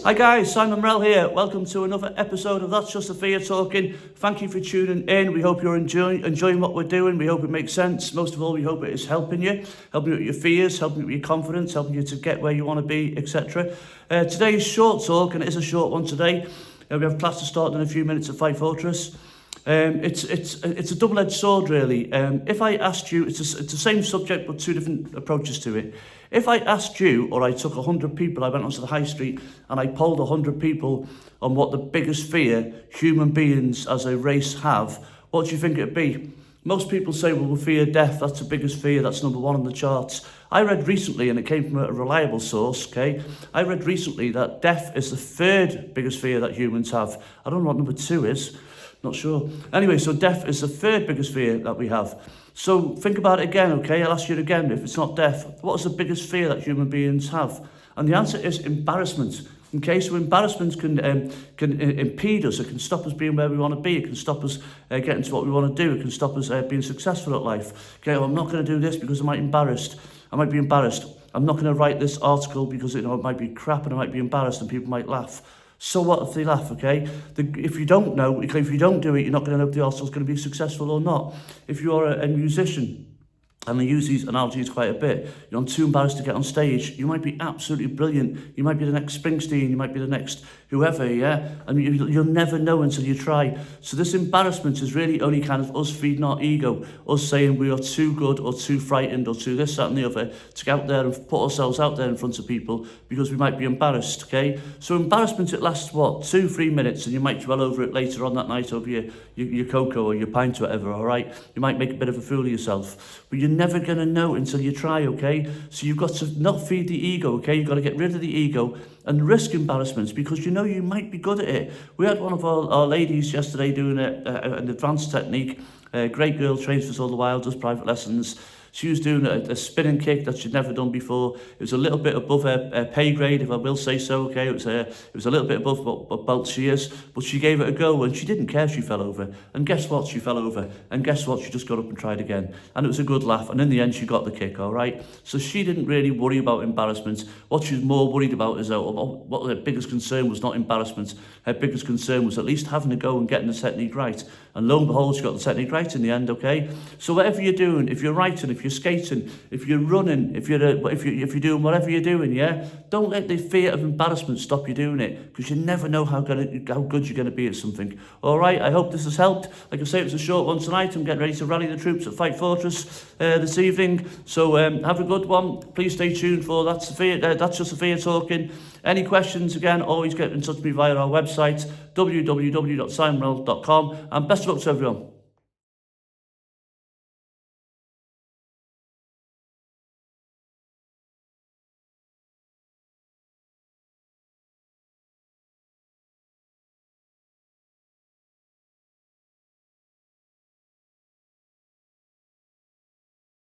Hi guys, Simon Morell here. Welcome to another episode of That's Just Sophia Talking. Thank you for tuning in. We hope you're enjoying what we're doing. We hope it makes sense. Most of all, we hope it is helping you with your fears, helping you with your confidence, helping you to get where you want to be, etc. Today's short talk, and it is a short one today. We have class to start in a few minutes at Fight Fortress. It's a double-edged sword, really. If I asked you, it's the same subject but two different approaches to it. If I asked you, or I took 100 people, I went onto the high street and I polled 100 people on what the biggest fear human beings as a race have, what do you think it'd be? Most people say, well, we fear death. That's the biggest fear. That's number one on the charts. I read recently, and it came from a reliable source, okay? I read recently that death is the third biggest fear that humans have. I don't know what number two is. Not sure. Anyway, so death is the third biggest fear that we have. So think about it again, okay? I'll ask you again, if it's not death, what is the biggest fear that human beings have? And the answer is embarrassment. Okay, so embarrassment can impede us. It can stop us being where we want to be. It can stop us getting to what we want to do. It can stop us being successful at life. Okay, well, I'm not going to do this because I might be embarrassed. I'm not going to write this article because it might be crap and I might be embarrassed and people might laugh. So what if they laugh, okay? If you don't know, if you don't do it, you're not going to know if the article's going to be successful or not. If you are a musician, and I use these analogies quite a bit, you're too embarrassed to get on stage, you might be absolutely brilliant. You might be the next Springsteen, you might be the next whoever, yeah? And you'll never know until you try. So this embarrassment is really only kind of us feeding our ego, us saying we are too good or too frightened or too this, that and the other to get out there and put ourselves out there in front of people because we might be embarrassed, okay? So embarrassment, it lasts, 2-3 minutes, and you might dwell over it later on that night over your cocoa or your pint or whatever, all right? You might make a bit of a fool of yourself, but you're never going to know until you try, okay? So you've got to not feed the ego, okay? You've got to get rid of the ego and risk embarrassments because you know you might be good at it. We had one of our ladies yesterday doing an advanced technique. A great girl, trains for us all the while, does private lessons. She was doing a spinning kick that she'd never done before. It was a little bit above her pay grade, if I will say so, okay? It was a little bit above what belt she is, but she gave it a go and she didn't care she fell over. And guess what? She fell over. And guess what? She just got up and tried again. And it was a good laugh. And in the end, she got the kick, all right? So she didn't really worry about embarrassment. What she was more worried about is what her biggest concern was not embarrassment. Her biggest concern was at least having a go and getting the technique right. And lo and behold, she got the technique right in the end, okay? So whatever you're doing, if you're writing, if you're skating, if you're running, if you're doing whatever you're doing, yeah, don't let the fear of embarrassment stop you doing it because you never know how good you're going to be at something. All right, I hope this has helped. Like I say, it was a short one tonight. I'm getting ready to rally the troops at Fight Fortress this evening. So have a good one. Please stay tuned for That's Just Sophia Talking. Any questions, again, always get in touch with me via our website, www.simonmorell.com, and best of luck to everyone.